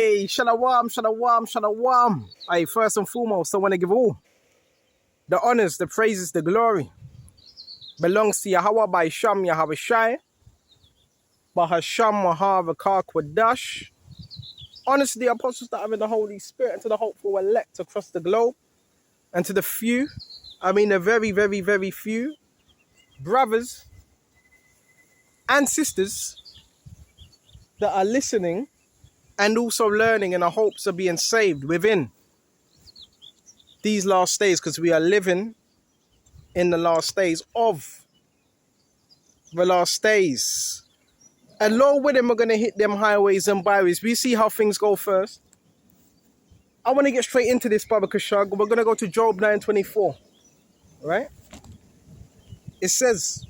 Hey, shalom, shalom, shalom. Hey, first and foremost, I want to give all the honors, the praises, the glory belongs to Yahweh by Sham Yahweh Shai, Bahasham Mahava Kwadash. Honors to the apostles that have in the Holy Spirit and to the hopeful elect across the globe and to the few, the very, very, very few brothers and sisters that are listening and also learning in the hopes of being saved within these last days, because we are living in the last days of the last days. And Lord willing, we're going to hit them highways and byways. We see how things go first. I want to get straight into this, Baba Kashag. We're going to go to Job 9:24, right? It says,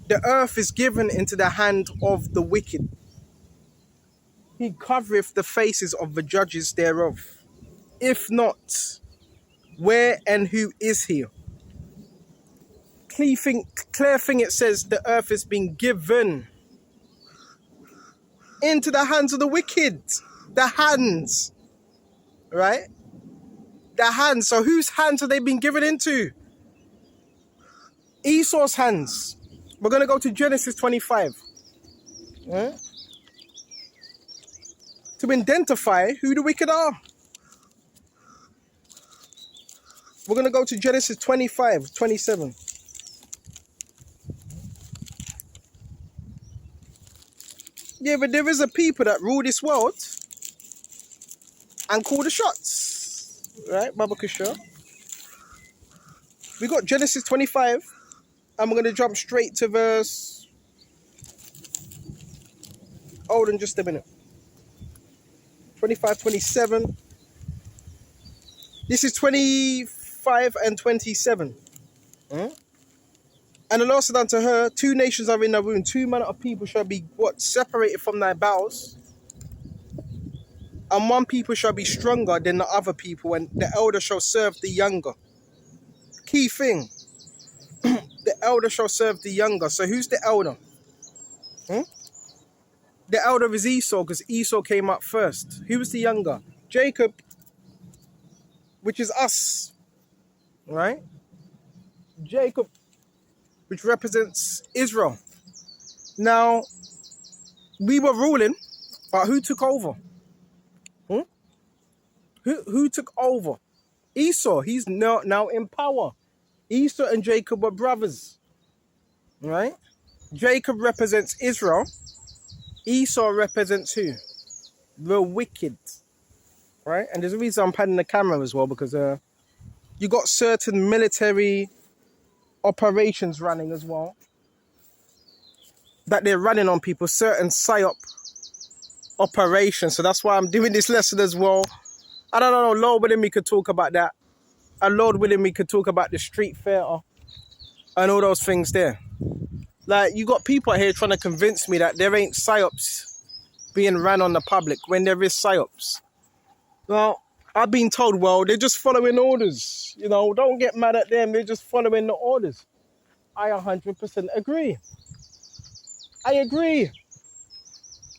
the earth is given into the hand of the wicked. He covereth the faces of the judges thereof. If not, where and who is he? Clear thing it says, the earth has been given into the hands of the wicked. The hands, right? The hands. So whose hands have they been given into? Esau's hands. We're going to go to Genesis 25. Right? To identify who the wicked are. We're going to go to Genesis 25:27. Yeah, but there is a people that rule this world and call the shots. Right, Baba Kishore? We got Genesis 25, and we're going to jump straight to verse... Hold on just a minute. 25:27. This is 25 and 27. And the Lord said unto her, two nations are in thy womb, two manner of people shall be separated from thy bowels, and one people shall be stronger than the other people, and the elder shall serve the younger. Key thing, the elder shall serve the younger. So who's the elder? The elder is Esau, because Esau came up first. Who was the younger? Jacob, which is us, right? Jacob, which represents Israel. Now, we were ruling, but who took over? Who took over? Esau. He's now in power. Esau and Jacob were brothers, right? Jacob represents Israel. Esau represents who? The wicked, right? And there's a reason I'm panning the camera as well, because you got certain military operations running as well that they're running on people, certain psyop operations. So that's why I'm doing this lesson as well. I don't know, Lord willing, we could talk about that. And Lord willing, we could talk about the street theatre and all those things there. Like, you got people out here trying to convince me that there ain't psyops being ran on the public when there is psyops. Well, I've been told, well, they're just following orders. You know, don't get mad at them. They're just following the orders. I 100% agree. I agree.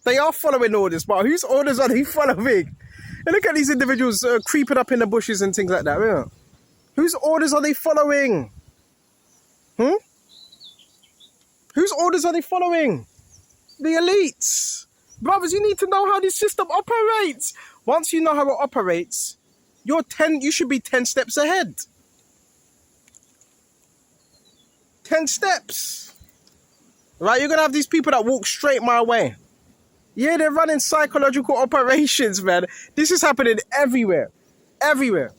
They are following orders, but whose orders are they following? And look at these individuals creeping up in the bushes and things like that. Yeah. Whose orders are they following? Whose orders are they following? The elites. Brothers, you need to know how this system operates. Once you know how it operates, you should be 10 steps ahead. 10 steps. Right? You're going to have these people that walk straight my way. Yeah, they're running psychological operations, man. This is happening everywhere. Everywhere.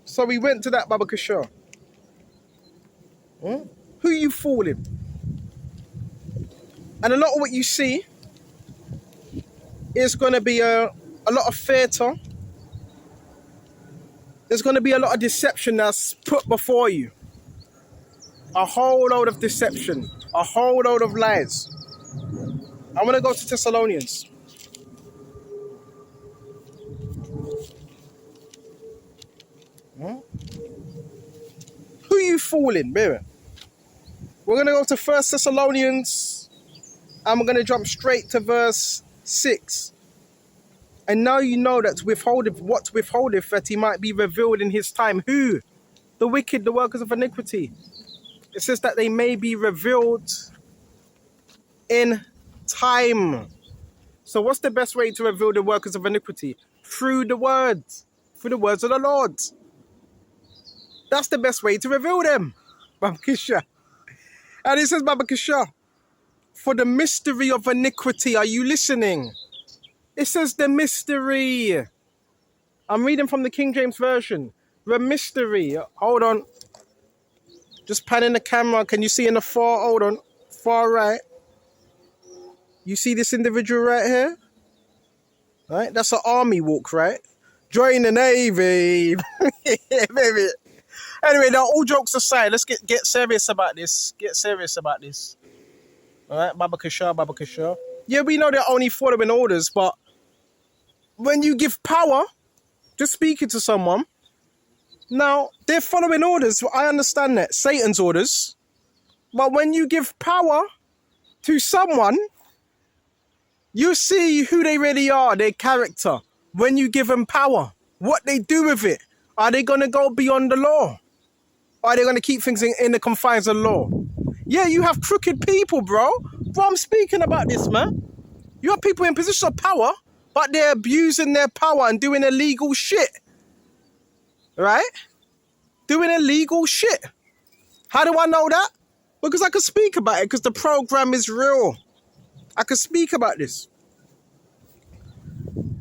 So we went to that Baba Kishore. Who you fooling? And a lot of what you see is going to be a lot of theatre. There's going to be a lot of deception that's put before you. A whole load of deception. A whole load of lies. I want to go to Thessalonians. Who you fooling, baby? We're going to go to 1 Thessalonians, and we're going to jump straight to verse 6. And now you know that what withholdeth that he might be revealed in his time. Who? The wicked, the workers of iniquity. It says that they may be revealed in time. So what's the best way to reveal the workers of iniquity? Through the words of the Lord. That's the best way to reveal them. Baba Kisha. And it says, Baba Kisha, for the mystery of iniquity, are you listening? It says the mystery. I'm reading from the King James Version. The mystery. Hold on. Just panning the camera. Can you see in the far right? You see this individual right here? Right? That's an army walk, right? Join the Navy. Baby. Anyway, now all jokes aside, let's get serious about this. Get serious about this. All right, Baba Kisha. Yeah, we know they're only following orders, but when you give power to speaking to someone, now they're following orders. I understand that. Satan's orders. But when you give power to someone, you see who they really are, their character. When you give them power, what they do with it. Are they going to go beyond the law? Are they going to keep things in the confines of the law? Yeah, you have crooked people, bro. Bro, I'm speaking about this, man. You have people in positions of power, but they're abusing their power and doing illegal shit. Right? Doing illegal shit. How do I know that? Because I can speak about it, because the program is real. I can speak about this.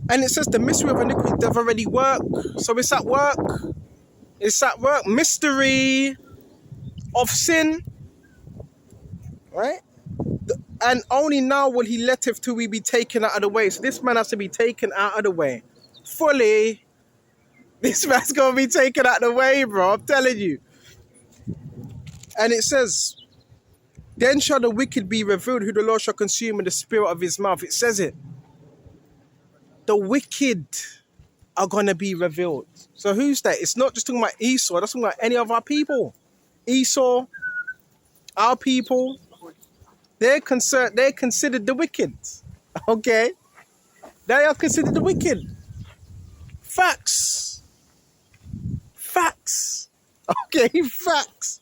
And it says the mystery of iniquity doth already work. So it's at work. It's at work. Mystery of sin. Right? And only now will he letteth till we be taken out of the way. So this man has to be taken out of the way. Fully. This man's going to be taken out of the way, bro. I'm telling you. And it says, then shall the wicked be revealed, who the Lord shall consume in the spirit of his mouth. It says it. The wicked are going to be revealed. So who's that? It's not just talking about Esau. That's talking about any of our people. Esau, our people, they're considered the wicked. Okay? They are considered the wicked. Facts. Okay, facts.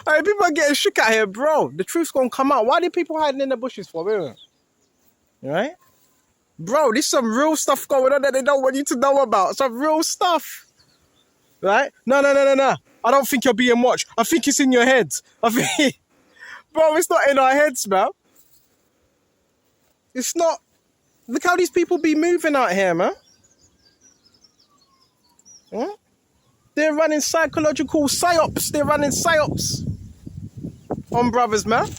All right, people are getting shook out here, bro. The truth's going to come out. Why are people hiding in the bushes for? All right? Bro, there's some real stuff going on that they don't want you to know about. Some real stuff. Right? No. I don't think you're being watched. I think it's in your head. Bro, it's not in our heads, man. It's not. Look how these people be moving out here, man. Huh? They're running psychological psyops. They're running psyops on brothers, man.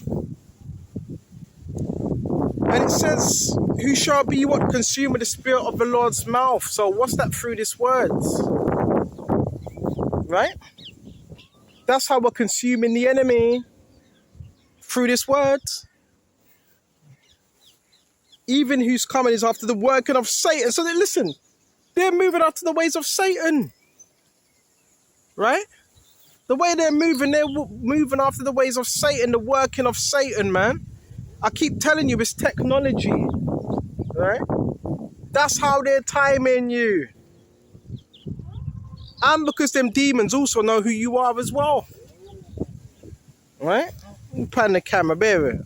And it says, who shall be what? Consumed with the spirit of the Lord's mouth. So what's that through this words? Right? That's how we're consuming the enemy. Through this words. Even whose coming is after the working of Satan. So listen, they're moving after the ways of Satan. Right? The way they're moving after the ways of Satan, the working of Satan, man. I keep telling you, it's technology. Right? That's how they're timing you. And because them demons also know who you are as well. Right? Pan the camera, baby.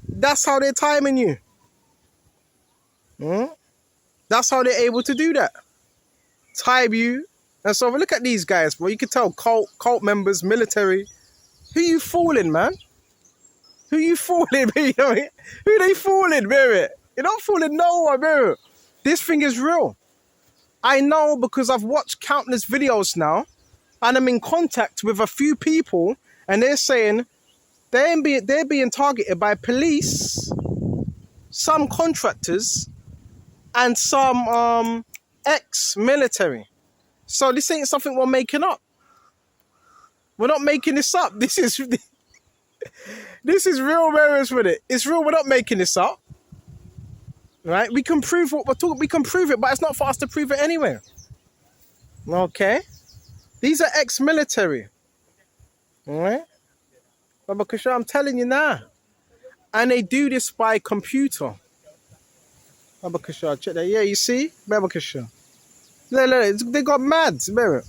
That's how they're timing you. That's how they're able to do that. Time you. And so look at these guys, bro. You can tell cult members, military. Who you fooling, man? Who you fooling, baby? Who they fooling, baby? You're not fooling no one, baby. This thing is real. I know because I've watched countless videos now, and I'm in contact with a few people, and they're saying they're being targeted by police, some contractors, and some ex-military. So this ain't something we're making up. We're not making this up. This is real mirrors with it. It's real. We're not making this up. Right? We can prove what we're talking. We can prove it, but it's not for us to prove it anyway. Okay? These are ex-military. All right? Baba Kisha, I'm telling you now. And they do this by computer. Babakasha, check that. Yeah, you see? Babakasha. Look, they got mad, bro.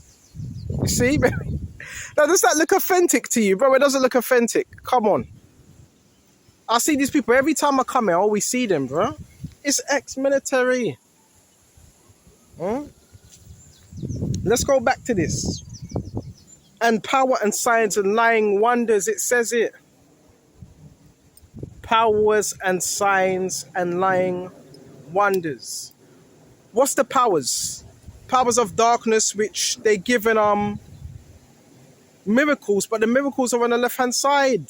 You see? Now, does that look authentic to you? Bro, it doesn't look authentic. Come on. I see these people every time I come here. I always see them, bro. It's ex-military. Let's go back to this. And power and science and lying wonders. It says it. Powers and signs and lying wonders. What's the powers? Powers of darkness, which they given miracles, but the miracles are on the left-hand side.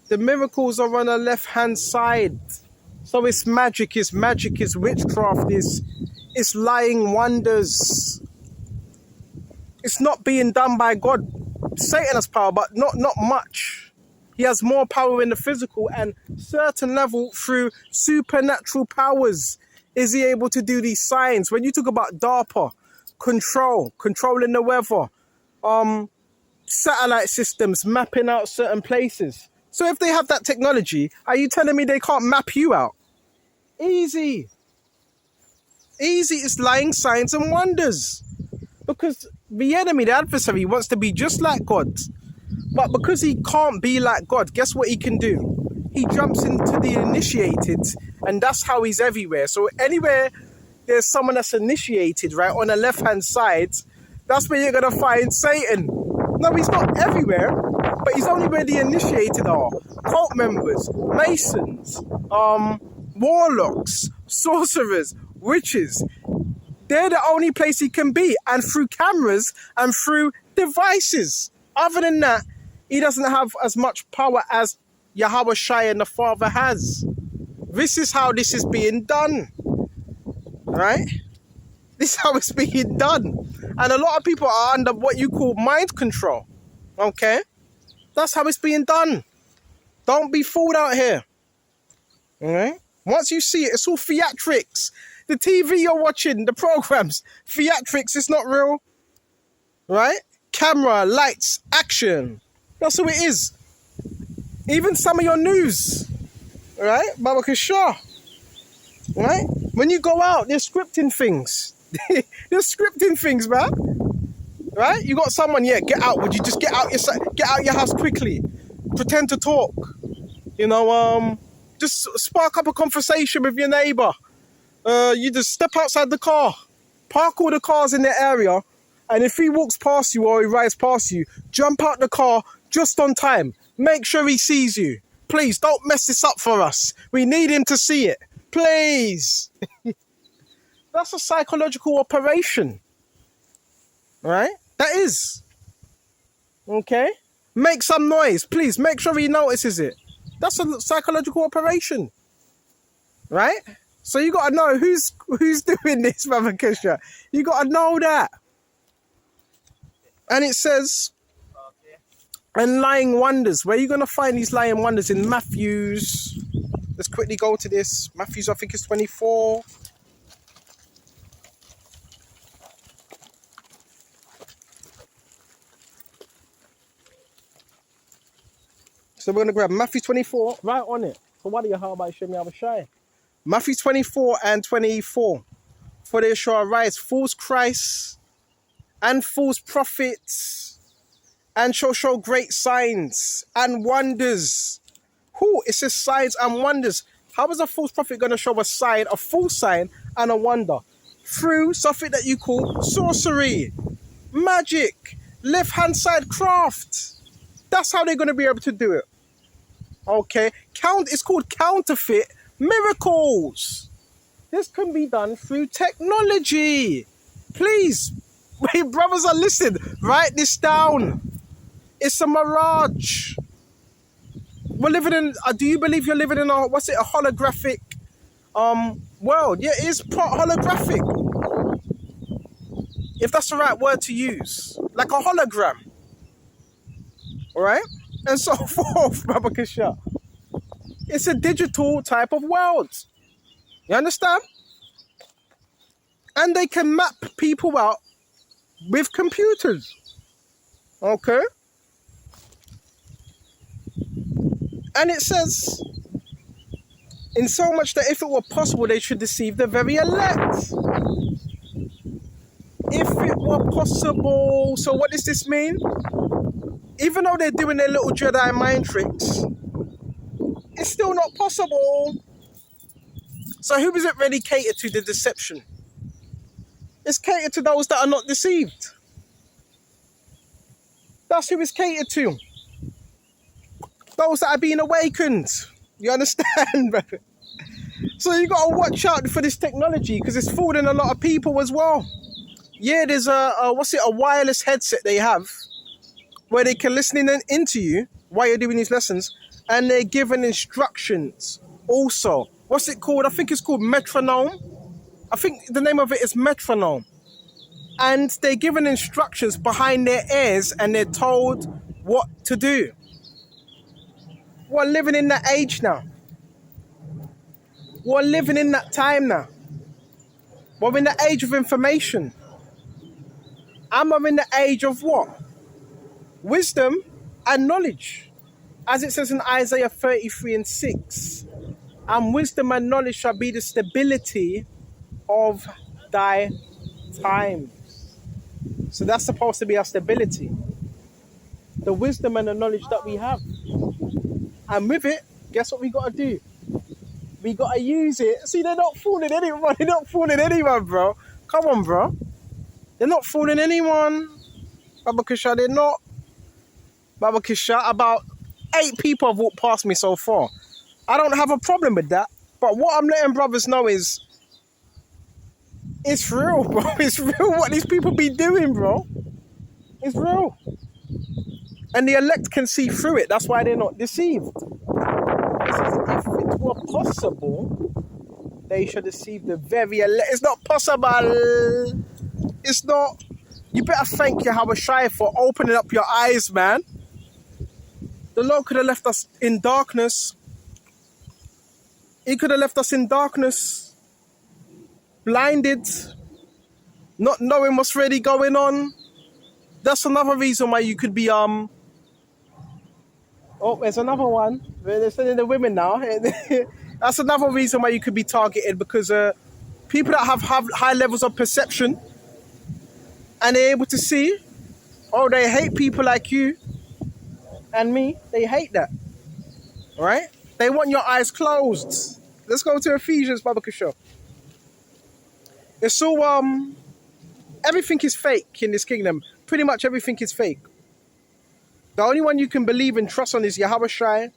The miracles are on the left-hand side. So it's magic, it's witchcraft, it's lying wonders. It's not being done by God. Satan has power, but not much. He has more power in the physical, and certain level through supernatural powers is he able to do these signs. When you talk about DARPA, controlling the weather, satellite systems, mapping out certain places. So if they have that technology, are you telling me they can't map you out? Easy. Easy is lying signs and wonders. Because the enemy, the adversary, wants to be just like God. But because he can't be like God, guess what he can do? He jumps into the initiated, and that's how he's everywhere. So anywhere there's someone that's initiated, right, on the left-hand side, that's where you're going to find Satan. No, he's not everywhere, but he's only where the initiated are. Cult members, masons, warlocks, sorcerers, witches. They're the only place he can be, and through cameras and through devices. Other than that, he doesn't have as much power as Yahweh Shai and the Father has. This is how this is being done. Right? This is how it's being done. And a lot of people are under what you call mind control. Okay? That's how it's being done. Don't be fooled out here. Alright? Once you see it, it's all theatrics. The TV you're watching, the programs, theatrics, it's not real. Right? Camera, lights, action. That's who it is. Even some of your news. Right? Babakasha. Right? When you go out, they're scripting things. They're scripting things, man. Right? You got someone, yeah, get out. Would you just get out your house quickly? Pretend to talk. You know, just spark up a conversation with your neighbor. You just step outside the car. Park all the cars in the area. And if he walks past you or he rides past you, jump out the car just on time. Make sure he sees you. Please, don't mess this up for us. We need him to see it. Please. That's a psychological operation. Right? That is. Okay? Make some noise. Please, make sure he notices it. That's a psychological operation. Right? So you got to know who's doing this, Babakasha. You got to know that. And it says, and lying wonders. Where are you going to find these lying wonders? In Matthew's. Let's quickly go to this. Matthew's, I think it's 24. So we're going to grab Matthew 24, right on it. So what do you, how about show me how to shine? Matthew 24 and 24. For there shall arise false Christs and false prophets, and shall show great signs and wonders. Who? It says signs and wonders. How is a false prophet going to show a sign, a false sign, and a wonder? Through something that you call sorcery, magic, left-hand side craft. That's how they're going to be able to do it. Okay? It's called counterfeit miracles. This can be done through technology. Please, my brothers are listening. Write this down. It's a mirage. We're living in, do you believe you're living in a holographic world? Yeah, it is holographic. If that's the right word to use. Like a hologram. Alright? And so forth, Babakasha. It's a digital type of world. You understand? And they can map people out with computers. Okay? And it says, in so much that if it were possible, they should deceive the very elect. If it were possible, so what does this mean? Even though they're doing their little Jedi mind tricks, it's still not possible. So who is it really catered to, the deception? It's catered to those that are not deceived. That's who it's catered to. Those that are being awakened. You understand, brother? So you got to watch out for this technology because it's fooling a lot of people as well. Yeah, there's a wireless headset they have where they can listen into you while you're doing these lessons, and they're given instructions also. What's it called? I think it's called metronome. I think the name of it is metronome. And they're given instructions behind their ears and they're told what to do. We're living in that age now. We're living in that time now. We're in the age of information. And we're in the age of what? Wisdom and knowledge. As it says in Isaiah 33:6. And wisdom and knowledge shall be the stability of thy time. So that's supposed to be our stability. The wisdom and the knowledge that we have. And with it, guess what we got to do? We got to use it. See, they're not fooling anyone. They're not fooling anyone, bro. Come on, bro. They're not fooling anyone. Baba Kisha, they're not. Baba Kisha, about 8 people have walked past me so far. I don't have a problem with that. But what I'm letting brothers know is, it's real, bro. It's real what these people be doing, bro. It's real. And the elect can see through it. That's why they're not deceived. It says, if it were possible, they should deceive the very elect. It's not possible. It's not. You better thank Yahweh Shai for opening up your eyes, man. The Lord could have left us in darkness. He could have left us in darkness, blinded, not knowing what's really going on. That's another reason why you could be Oh, there's another one. They're sending the women now. That's another reason why you could be targeted, because people that have high levels of perception and they're able to see, oh, they hate people like you and me. They hate that. All right? They want your eyes closed. Let's go to Ephesians, Baba Kisho. It's all, everything is fake in this kingdom. Pretty much everything is fake. The only one you can believe and trust on is Yahweh Shai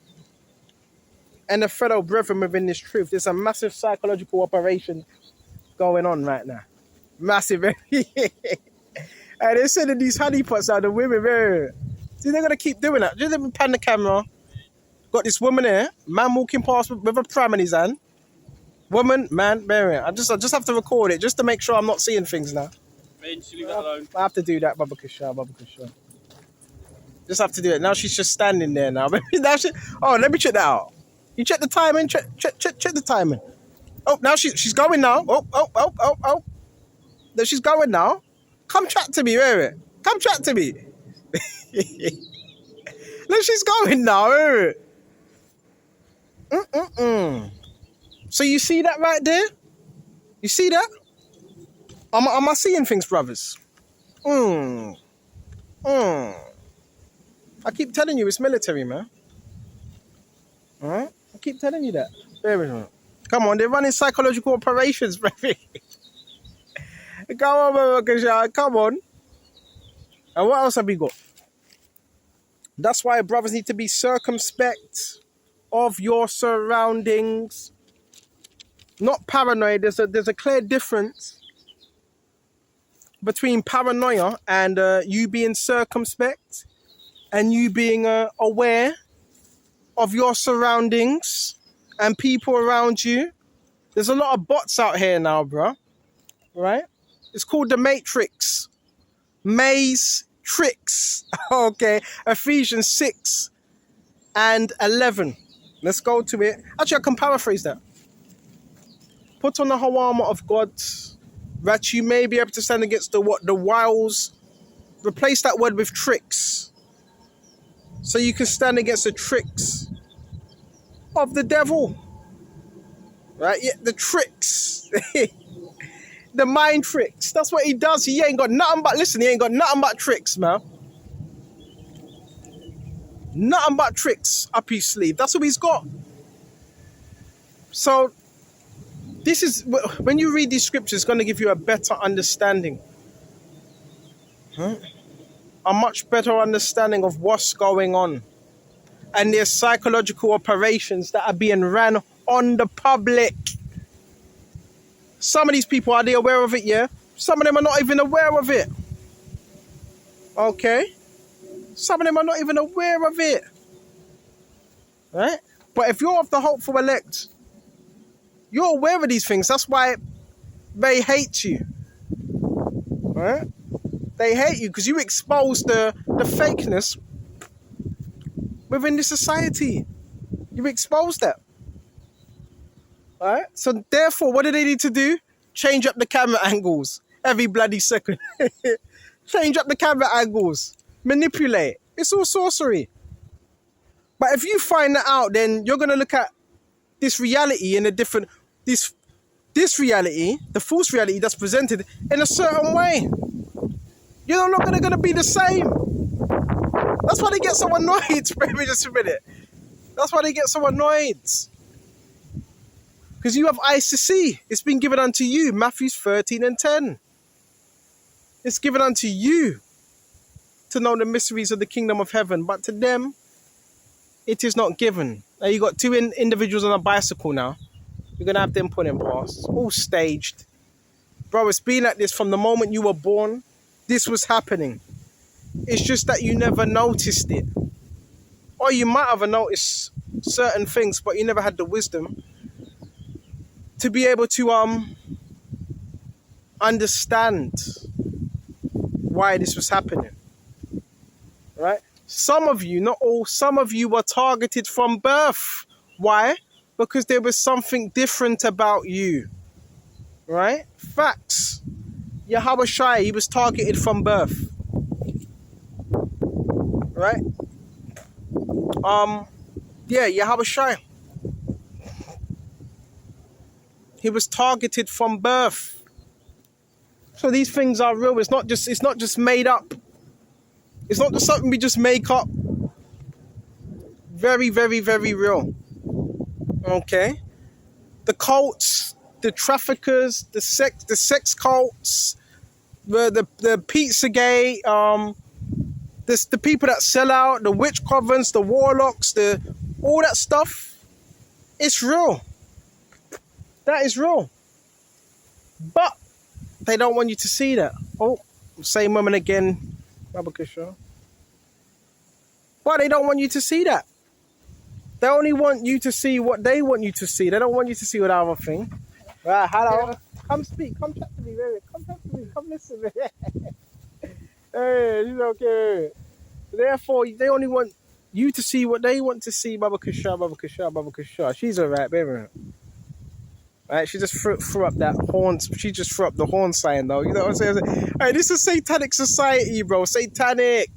and the fellow brethren within this truth. There's a massive psychological operation going on right now. Massive. And they're sending these honeypots out, the women. See, they're going to keep doing that. Just let me pan the camera. Got this woman here, man walking past with a pram in his hand. Woman, man, Mary. I just have to record it just to make sure I'm not seeing things now. Eventually, leave it alone. I have to do that, Baba Kisha. Just have to do it. Now she's just standing there now. Now let me check that out. You check the timing. Check the timing. Oh, now she's going now. Oh. There she's going now. Come chat to me, Mary. Come chat to me. Look, she's going now, Mary. So you see that right there? You see that? Am I seeing things, brothers? I keep telling you it's military, man. Alright? I keep telling you that. There we go. Come on, they're running psychological operations, baby. Come on, Baba. Come on. And what else have we got? That's why brothers need to be circumspect of your surroundings. Not paranoid. There's a clear difference between paranoia and you being circumspect and you being aware of your surroundings and people around you. There's a lot of bots out here now, bro. Right? It's called the Matrix. Maze Tricks. Okay. Ephesians 6 and 11. Let's go to it. Actually, I can paraphrase that. Put on the whole armor of God, that you may be able to stand against the wiles. Replace that word with tricks. So you can stand against the tricks of the devil. Right? Yeah, the tricks. The mind tricks. That's what he does. He ain't got nothing but, listen, he ain't got nothing but tricks, man. Nothing but tricks up his sleeve. That's what he's got. So, this is, when you read these scriptures, it's going to give you a better understanding. A much better understanding of what's going on. And there's psychological operations that are being ran on the public. Some of these people, are they aware of it? Yeah. Some of them are not even aware of it. Okay. Some of them are not even aware of it. Right? But if you're of the hopeful elect, you're aware of these things. That's why they hate you. Right? They hate you because you expose the fakeness within the society. You expose that. Right? So therefore, what do they need to do? Change up the camera angles every bloody second. Change up the camera angles. Manipulate. It's all sorcery. But if you find that out, then you're going to look at this reality in a different... This reality, the false reality that's presented in a certain way. You're not going to be the same. That's why they get so annoyed. Maybe just a minute. That's why they get so annoyed. Because you have eyes to see. It's been given unto you. Matthew 13:10. It's given unto you to know the mysteries of the kingdom of heaven. But to them, it is not given. Now you got two individuals on a bicycle now. You're going to have them putting past. All staged. Bro, it's been like this from the moment you were born. This was happening. It's just that you never noticed it. Or you might have noticed certain things, but you never had the wisdom to be able to understand why this was happening. Right? Some of you, not all, some of you were targeted from birth. Why? Because there was something different about you. Right? Facts. Yahweh Shai, he was targeted from birth. Right? Yeah, Yahweh Shai. He was targeted from birth. So these things are real. It's not just made up. It's not just something we just make up. Very, very, very real. Okay? The cults, the traffickers, the sex cults, the Pizzagate, the people that sell out, the witch covens, the warlocks, all that stuff, it's real. That is real. But they don't want you to see that. Oh, same woman again. Babakasha. But they don't want you to see that. They only want you to see what they want you to see. They don't want you to see what other thing. Right, hello. Come speak. Come chat to me, baby. Come chat to me. Come listen, baby. Hey, it's okay. Therefore, they only want you to see what they want to see. Babakasha, Babakasha, Babakasha. She's alright, baby. Right, she just threw up that horn. She just threw up the horn sign, though. You know what I'm saying? Hey, this is satanic society, bro. Satanic.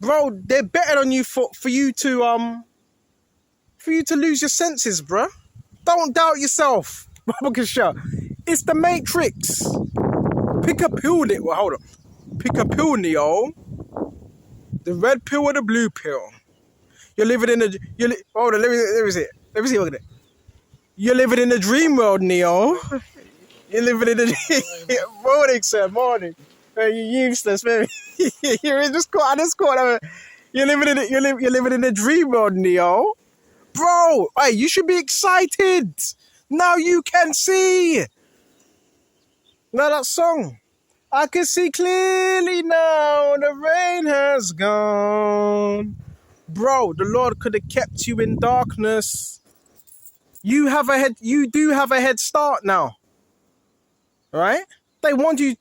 Bro, they're betting on you for you to lose your senses, bro. Don't doubt yourself. It's the Matrix. Pick a pill, well, hold on. Pick a pill, Neo. The red pill or the blue pill. You're living in hold on, let me see. Let me see, look at it. You're living in the dream world, Neo. You're living in the morning, sir, morning. You useless, baby. You're in this corner. You're living in the dream world, Neo. Bro, hey, you should be excited. Now you can see. Now that song. I can see clearly now. The rain has gone. Bro, the Lord could have kept you in darkness. You do have a head start now. Right? They wanted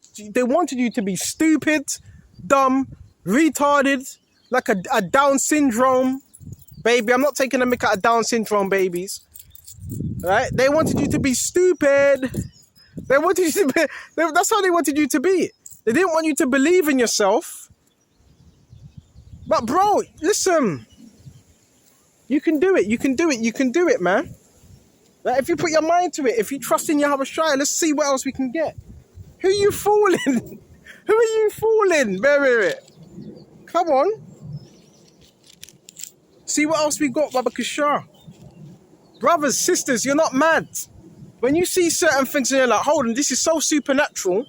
you to be stupid, dumb, retarded, like a Down syndrome baby. I'm not taking a mick out of Down syndrome babies. Right? They wanted you to be stupid. They wanted you to be, that's how they wanted you to be. They didn't want you to believe in yourself. But bro, listen. You can do it. You can do it. You can do it, man. Like, if you put your mind to it, if you trust in Yahweh Shai, let's see what else we can get. Who are you fooling? Who are you fooling? Wait. Come on. See what else we got, Baba Kishar. Brothers, sisters, you're not mad. When you see certain things and you're like, hold on, this is so supernatural.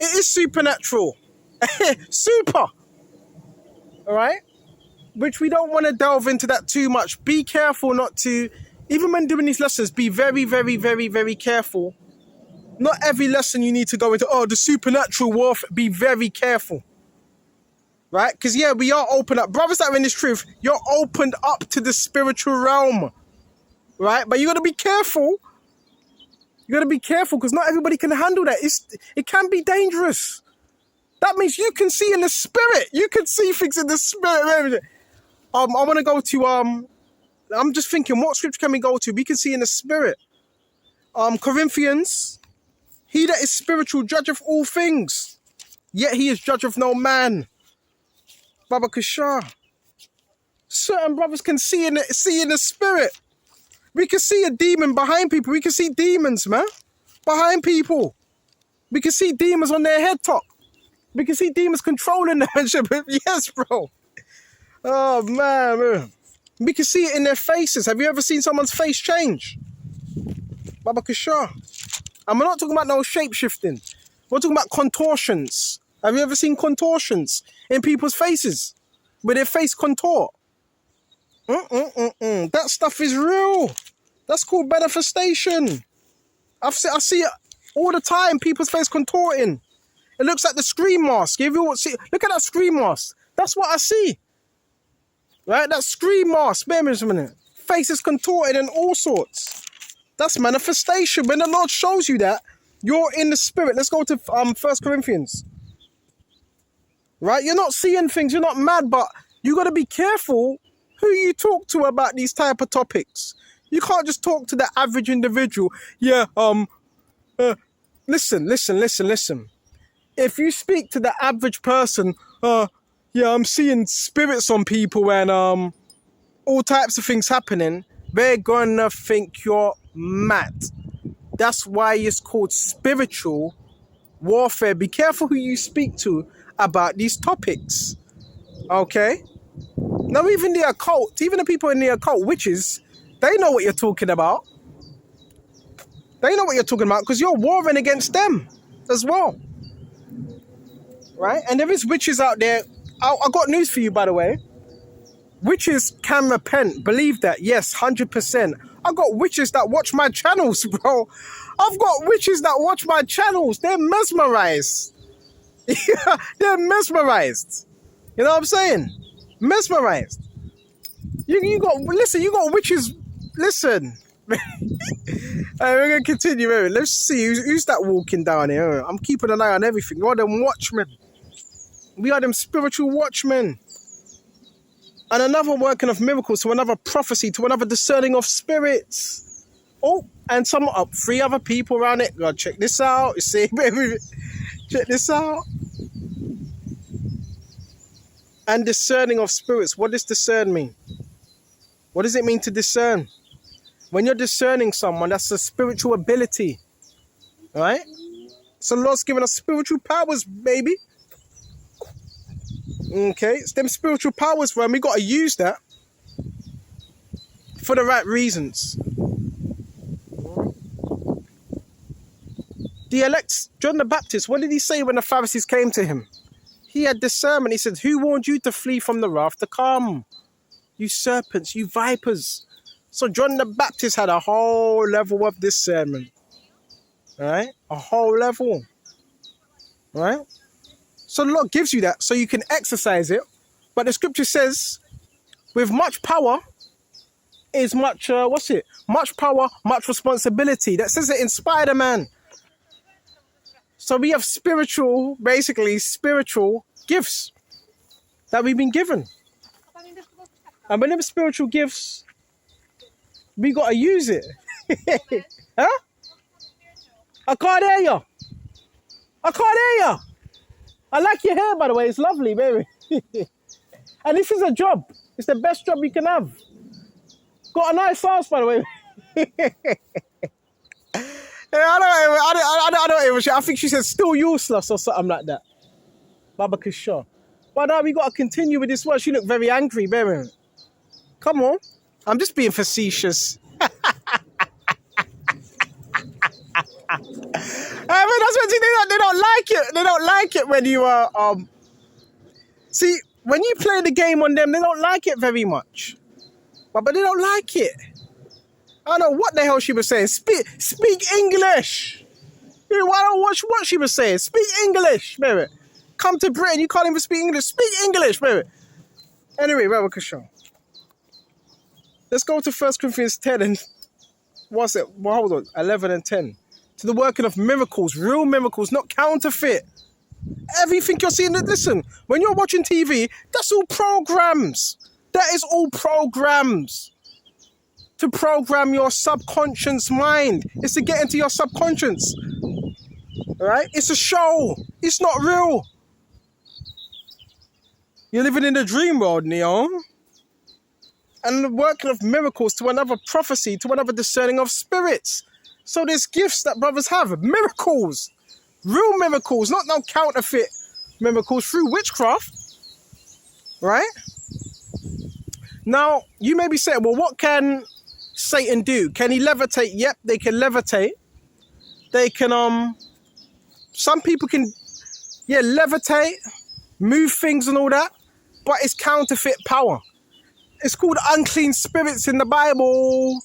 It is supernatural. Super. All right? Which we don't want to delve into that too much. Be careful not to, even when doing these lessons, be very, very, very, very careful. Not every lesson you need to go into, oh, the supernatural warfare. Be very careful. Right? Because, yeah, we are open up. Brothers that are in this truth, you're opened up to the spiritual realm. Right? But you got to be careful. You got to be careful because not everybody can handle that. It can be dangerous. That means you can see in the spirit. You can see things in the spirit. I want to go to, I'm just thinking, what scripture can we go to? We can see in the spirit. Corinthians, he that is spiritual judgeth all things, yet he is judge of no man. Baba Kishar. Certain brothers can see in the spirit. We can see a demon behind people. We can see demons, man, behind people. We can see demons on their head top. We can see demons controlling them. Yes, bro. Oh, man. We can see it in their faces. Have you ever seen someone's face change? Baba Kishar. And we're not talking about no shape-shifting. We're talking about contortions. Have you ever seen contortions in people's faces? Where their face contort? That stuff is real. That's called manifestation. I see it all the time. People's face contorting. It looks like the scream mask. If you see, look at that scream mask. That's what I see. Right? That scream mask. Bear me a minute. Face is contorted and all sorts. That's manifestation. When the Lord shows you that, you're in the spirit. Let's go to 1 Corinthians. Right? You're not seeing things. You're not mad, but you got to be careful who you talk to about these type of topics. You can't just talk to the average individual. Yeah, listen. If you speak to the average person, yeah, I'm seeing spirits on people and all types of things happening, they're gonna think you're mad. That's why it's called spiritual warfare. Be careful who you speak to about these topics. Okay? Now, even the occult, even the people in the occult, witches, they know what you're talking about. They know what you're talking about because you're warring against them as well. Right? And there is witches out there. I got news for you, by the way. Witches can repent. Believe that. Yes, 100%. I got witches that watch my channels, bro. I've got witches that watch my channels. They're mesmerized. They're mesmerized. You know what I'm saying? Mesmerized. You got witches. Listen. Alright, we're gonna continue. Let's see who's that walking down here. I'm keeping an eye on everything. We are them watchmen. We are them spiritual watchmen. And another working of miracles, to another prophecy, to another discerning of spirits. Oh, and three other people around it. God, check this out. You see, baby. Check this out. And discerning of spirits. What does discern mean? What does it mean to discern? When you're discerning someone, that's a spiritual ability. Right? So the Lord's given us spiritual powers, baby. Okay? It's them spiritual powers, man. We got to use that for the right reasons. The elect, John the Baptist, what did he say when the Pharisees came to him? He had discernment. He said, who warned you to flee from the wrath to come? You serpents, you vipers. So John the Baptist had a whole level of discernment. Right? A whole level. Right? So the Lord gives you that so you can exercise it. But the scripture says, with much power is much, much power, much responsibility. That says it in Spider-Man. So we have spiritual gifts that we've been given. And when them spiritual gifts, we got to use it. Huh? I can't hear you. I like your hair, by the way. It's lovely, baby. And this is a job. It's the best job you can have. Got a nice house, by the way. I don't even. I think she said still useless or something like that. Baba Kishore. But now we got to continue with this one. She looked very angry, baby. Come on. I'm just being facetious. I mean, that's what they don't like it. They don't like it when you are see, when you play the game on them, they don't like it very much. But they don't like it. I don't know what the hell she was saying. Speak English. I don't watch what she was saying. Speak English, baby. Come to Britain, you can't even speak English. Speak English, baby. Anyway, Rabbi Kishore. Let's go to 1 Corinthians 10 and what's it? What was it? 11 and 10. To the working of miracles, real miracles, not counterfeit. Everything you're seeing, listen, when you're watching TV, that's all programs. That is all programs. To program your subconscious mind. It's to get into your subconscious. Right? It's a show. It's not real. You're living in a dream world, Neo. And the working of miracles to another prophecy, to another discerning of spirits. So there's gifts that brothers have. Miracles. Real miracles, not no counterfeit miracles through witchcraft. Right? Now, you may be saying, well, what can Satan do? Can he levitate? Yep, they can levitate. They can, some people can, levitate, move things and all that. But it's counterfeit power. It's called unclean spirits in the Bible.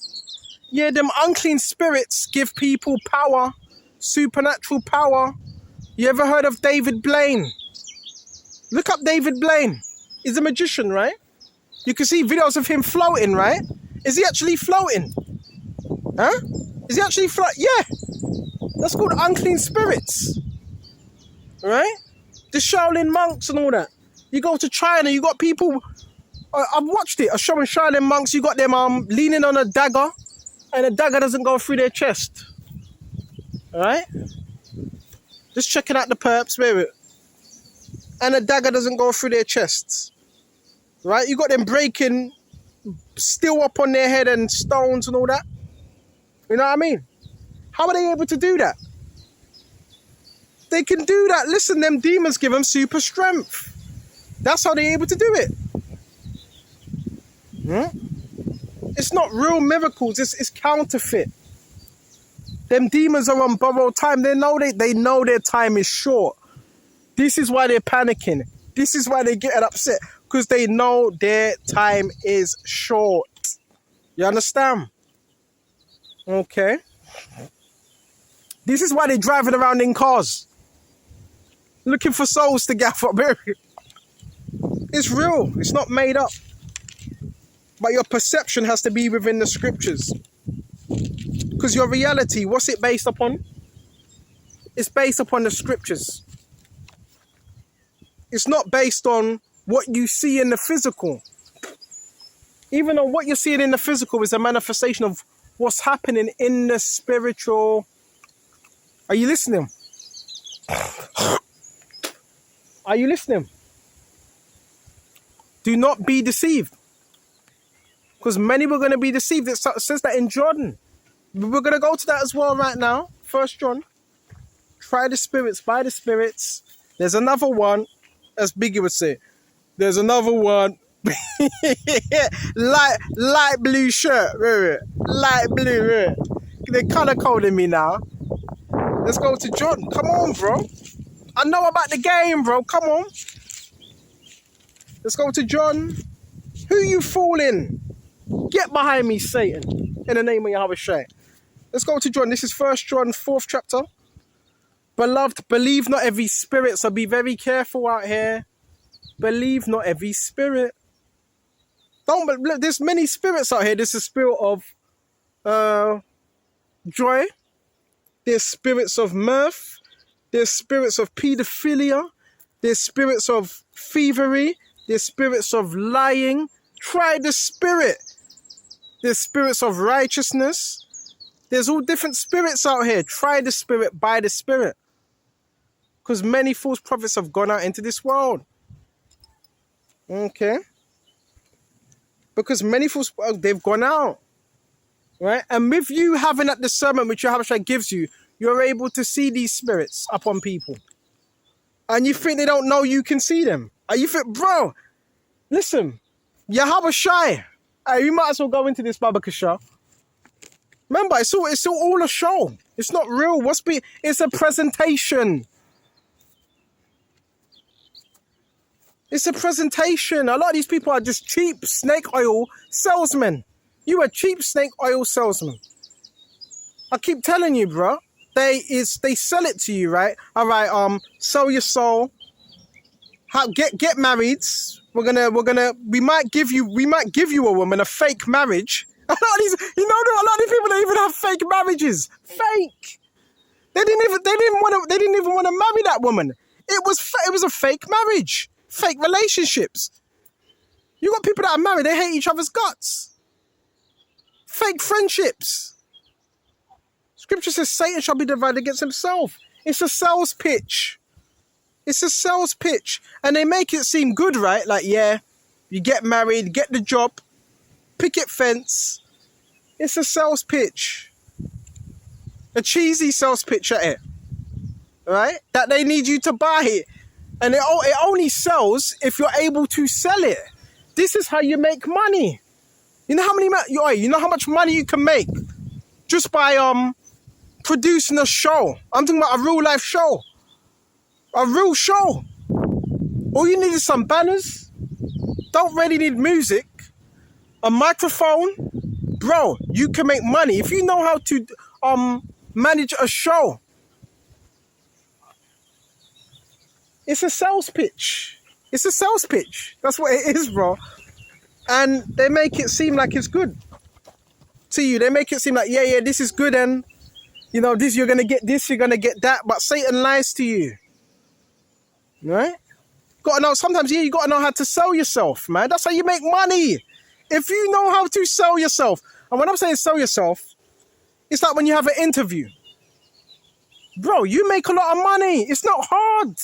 Yeah, them unclean spirits give people power, supernatural power. You ever heard of David Blaine? Look up David Blaine. He's a magician, right? You can see videos of him floating, right? Is he actually floating? Huh? Is he actually floating? Yeah. That's called unclean spirits. Right? The Shaolin monks and all that. You go to China, you got people... I've watched it. A show in Shaolin monks, you got them leaning on a dagger, and the dagger doesn't go through their chest. Alright? Just checking out the perps, baby. And the dagger doesn't go through their chests. Right? You got them breaking steel up on their head and stones and all that. You know what I mean? How are they able to do that? They can do that. Listen, them demons give them super strength. That's how they're able to do it. It's not real miracles. It's counterfeit. Them demons are on borrowed time. They know their time is short. This is why they're panicking. This is why they're getting upset. Because they know their time is short. You understand? Okay. This is why they're driving around in cars. Looking for souls to gather. It's real. It's not made up. But your perception has to be within the scriptures. Because your reality, what's it based upon? It's based upon the scriptures. It's not based on what you see in the physical. Even though what you're seeing in the physical is a manifestation of what's happening in the spiritual. Are you listening? Are you listening? Do not be deceived. Because many were going to be deceived. It says that in John. We're going to go to that as well right now. 1 John. Try the spirits, by the spirits. There's another one, as Biggie would say. There's another one. light blue shirt. Light blue. They're color coding me now. Let's go to John. Come on, bro. I know about the game, bro. Come on. Let's go to John. Who you fooling? Get behind me, Satan. In the name of Yahweh Shai. Let's go to John. This is 1 John 4th chapter. Beloved, believe not every spirit. So be very careful out here. Believe not every spirit. There's many spirits out here. There's a spirit of joy. There's spirits of mirth. There's spirits of pedophilia. There's spirits of thievery. There's spirits of lying. Try the spirit. There's spirits of righteousness. There's all different spirits out here. Try the spirit by the spirit. Because many false prophets have gone out into this world. Okay. Because many fools, they've gone out. Right? And with you having that discernment which Yahushua gives you, you're able to see these spirits upon people. And you think they don't know you can see them. And you think, bro, listen, Yahushua, you might as well go into this Baba Kasha. Remember, it's all a show. It's not real. It's a presentation. It's a presentation. A lot of these people are just cheap snake oil salesmen. You a cheap snake oil salesman. I keep telling you, bro. They sell it to you, right? All right, sell your soul. Get married. We might give you a woman a fake marriage. A lot of these people don't even have fake marriages. Fake. They didn't even want to marry that woman. It was a fake marriage. Fake relationships. You got people that are married, they hate each other's guts. Fake friendships. Scripture says Satan shall be divided against himself. It's a sales pitch. It's a sales pitch. And they make it seem good, right? Like, yeah, you get married, get the job, picket fence. It's a sales pitch. A cheesy sales pitch at it. Right? That they need you to buy it. And it only sells if you're able to sell it. This is how you make money. You know how much money you can make just by producing a show. I'm talking about a real life show. A real show. All you need is some banners. Don't really need music. A microphone. Bro, you can make money. If you know how to manage a show. It's a sales pitch. It's a sales pitch. That's what it is, bro. And they make it seem like it's good to you. They make it seem like, yeah, this is good. And, this, you're going to get this, you're going to get that. But Satan lies to you. Right? Sometimes, you got to know how to sell yourself, man. That's how you make money. If you know how to sell yourself. And when I'm saying sell yourself, it's like when you have an interview. Bro, you make a lot of money. It's not hard.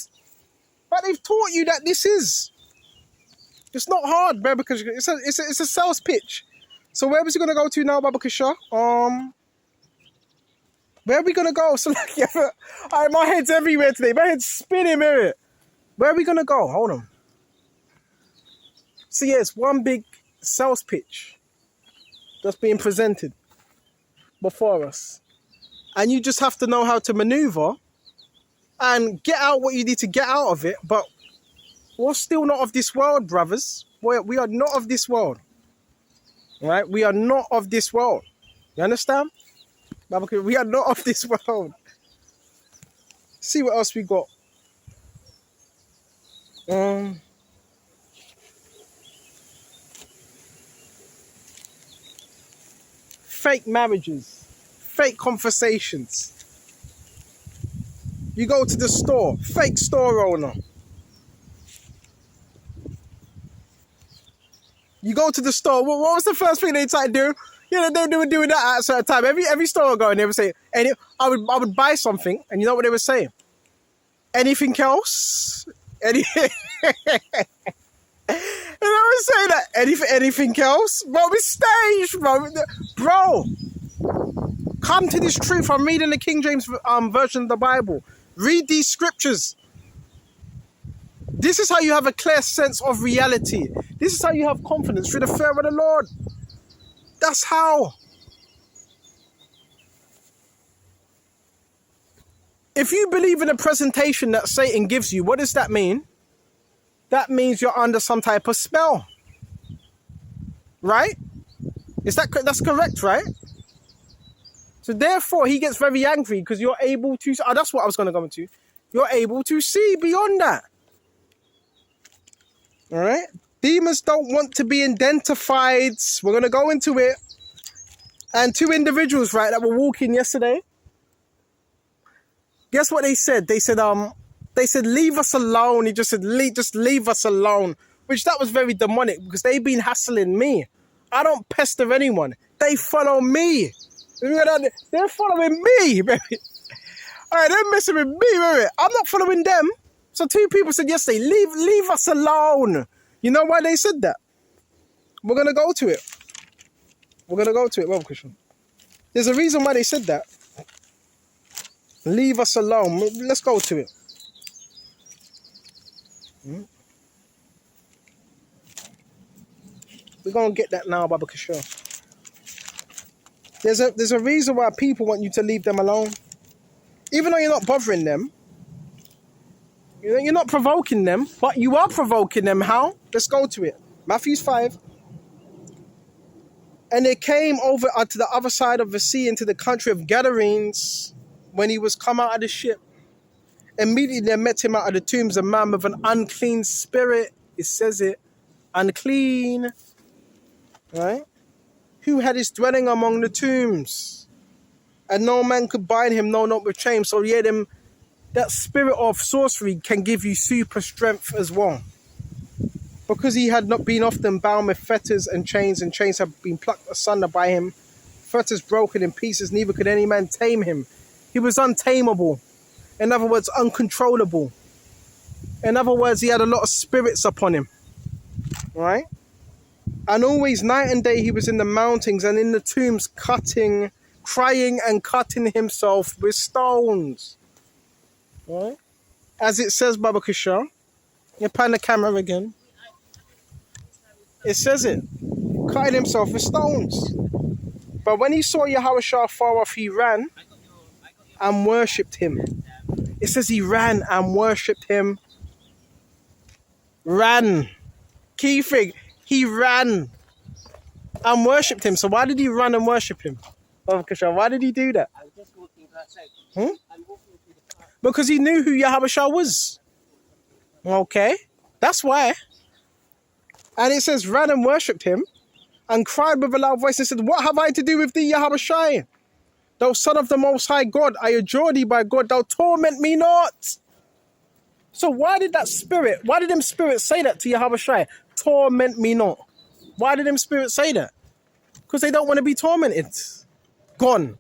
But they've taught you that this is. It's not hard, bro, because it's a sales pitch. So where was he gonna go to now, Baba Kasha? Where are we gonna go? So my head's everywhere today. My head's spinning, man. Where are we gonna go? Hold on. So yeah, it's one big sales pitch that's being presented before us, and you just have to know how to maneuver and get out what you need to get out of it. But we're still not of this world, brothers. We are not of this world. Right? We are not of this world. You understand? We are not of this world. See what else we got. Fake marriages. Fake conversations. You go to the store. Fake store owner. You go to the store. What was the first thing they try to do? They were doing that at a certain time. Every store I go and they would say, I would buy something, and you know what they would say? Anything else? And I would say that. Anything else? Bro, it's staged, bro. Bro, come to this truth. I'm reading the King James version of the Bible. Read these scriptures. This is how you have a clear sense of reality. This is how you have confidence through the fear of the Lord. That's how. If you believe in a presentation that Satan gives you, what does that mean? That means you're under some type of spell. Right? That's correct, right? So therefore, he gets very angry because you're able to... that's what I was going to go into. You're able to see beyond that. All right? Demons don't want to be identified. We're going to go into it. And two individuals, right, that were walking yesterday. Guess what they said? They said, leave us alone. He just said, just leave us alone. Which that was very demonic because they've been hassling me. I don't pester anyone. They follow me. They're following me, baby. All right, they're messing with me, baby. I'm not following them. So two people said yesterday, leave us alone. You know why they said that? We're going to go to it. We're going to go to it, Brother Christian. There's a reason why they said that. Leave us alone. Let's go to it. We're going to get that now, Baba Kishore. There's a reason why people want you to leave them alone. Even though you're not bothering them. You're not provoking them, but you are provoking them. How? Let's go to it. Matthew 5. And they came over to the other side of the sea into the country of Gadarenes when he was come out of the ship. Immediately they met him out of the tombs, a man with an unclean spirit. It says it. Unclean. Right? Who had his dwelling among the tombs. And no man could bind him, no, not with chains. So yeah, that spirit of sorcery can give you super strength as well. Because he had not been often bound with fetters and chains had been plucked asunder by him, fetters broken in pieces, neither could any man tame him. He was untamable. In other words, uncontrollable. In other words, he had a lot of spirits upon him. Right? And always night and day he was in the mountains and in the tombs crying and cutting himself with stones. Right? As it says, Baba Kishore, you pan the camera again. It says it, cutting himself with stones. But when he saw Yahushua far off, he ran and worshipped him. It says he ran and worshipped him. Ran. Key thing, he ran and worshipped him. So why did he run and worship him? Why did he do that? I was just walking outside. Because he knew who Yahushua was. Okay, that's why. And it says, ran and worshipped him and cried with a loud voice and said, what have I to do with thee, Yahushua? Thou son of the Most High God, I adjure thee by God, thou torment me not. So why did them spirits say that to Yahushua? Torment me not. Why did them spirits say that? Because they don't want to be tormented. Gone.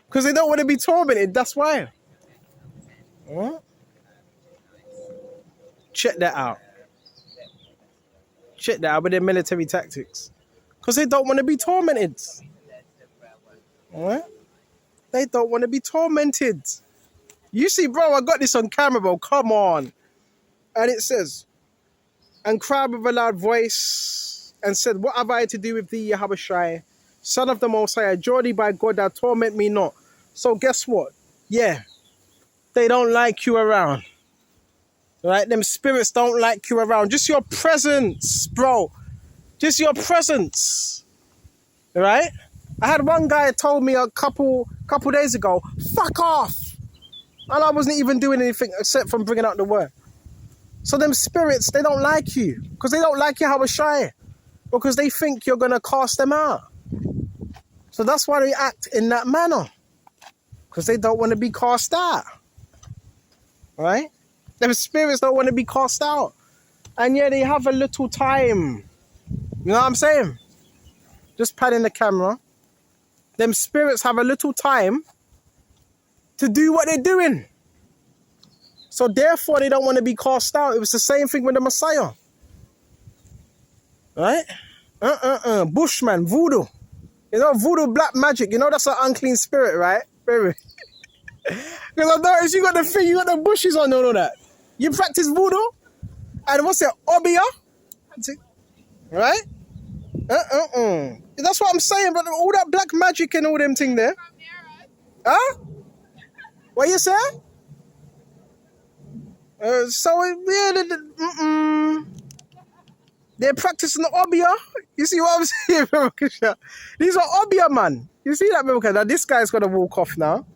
Because they don't want to be tormented, that's why. What? Check that out. Check that out with their military tactics. Because they don't want to be tormented. Alright? They don't want to be tormented. You see, bro, I got this on camera, bro. Come on. And it says, and cried with a loud voice and said, what have I to do with thee, Yahushua, son of the Most High? Adjure thee by God, thou torment me not. So guess what? Yeah. They don't like you around. Right? Them spirits don't like you around. Just your presence, bro. Just your presence. Right? I had one guy told me a couple days ago, fuck off. And I wasn't even doing anything except from bringing out the word. So them spirits, they don't like you. Because they don't like you Yahushua. Because they think you're going to cast them out. So that's why they act in that manner. Because they don't want to be cast out. Right? Them spirits don't want to be cast out. And yeah, they have a little time. You know what I'm saying? Just panning the camera. Them spirits have a little time to do what they're doing. So therefore, they don't want to be cast out. It was the same thing with the Messiah. Right? Bushman, voodoo. You know, voodoo, black magic. You know, that's an unclean spirit, right? Because I noticed you got the bushes on and all that. You practice voodoo? And what's it? Obia? Right? That's what I'm saying, but all that black magic and all them thing there. Huh? What you say? They're practicing the Obia. You see what I'm saying? These are Obia, man. You see that, now this guy's got to walk off now.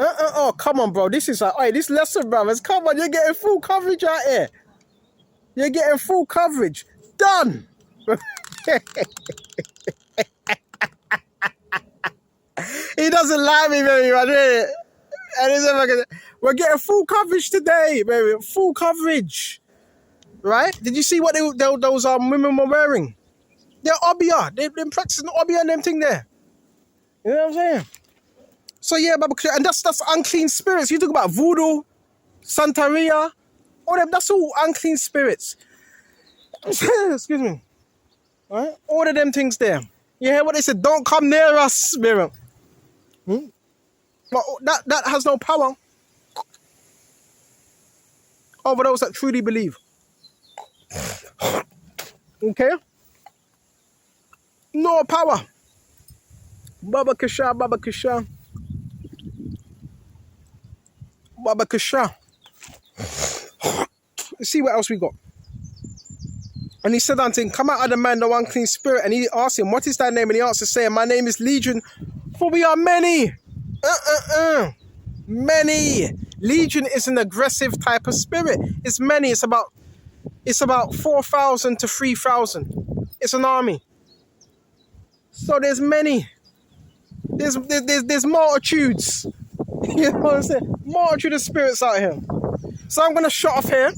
Oh, come on, bro. This is this lesson, brothers. Come on, you're getting full coverage out here. You're getting full coverage. Done. He doesn't like me very much, really. And we're getting full coverage today, baby. Full coverage. Right? Did you see what those women were wearing? They're Obia. They've been practicing Obia and them thing there. You know what I'm saying? So yeah, and that's unclean spirits. You talk about voodoo, Santeria, all them, that's all unclean spirits. Excuse me. All right? All of them things there. You hear what they said? Don't come near us, spirit. But that has no power over those that truly believe. Okay? No power. Baba Kasha, Baba Kasha. Baba Kasha. Let's see what else we got. And he said unto him, come out of the man, the unclean spirit. And he asked him, what is thy name? And he answered, saying, my name is Legion, for we are many. Many. Legion is an aggressive type of spirit. It's many. It's about 4,000 to 3,000. It's an army. So there's many. There's multitudes. You know what I'm saying? Multitude of spirits out here. So I'm going to shut off here.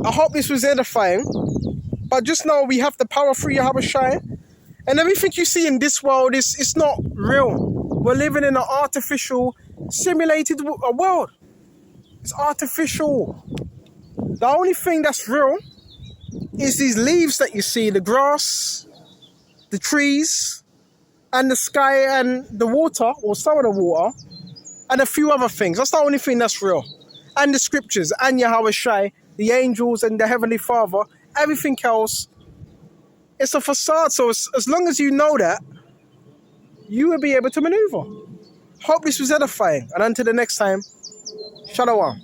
I hope this was edifying. But just know we have the power through Yahweh Shai. And everything you see in this world is not real. We're living in an artificial, simulated world. It's artificial. The only thing that's real is these leaves that you see, the grass, the trees, and the sky and the water, or some of the water, and a few other things. That's the only thing that's real. And the scriptures, and Yahweh Shai, the angels, and the Heavenly Father. Everything else, it's a facade. So as long as you know that, you will be able to maneuver. Hope this was edifying. And until the next time, Shalom.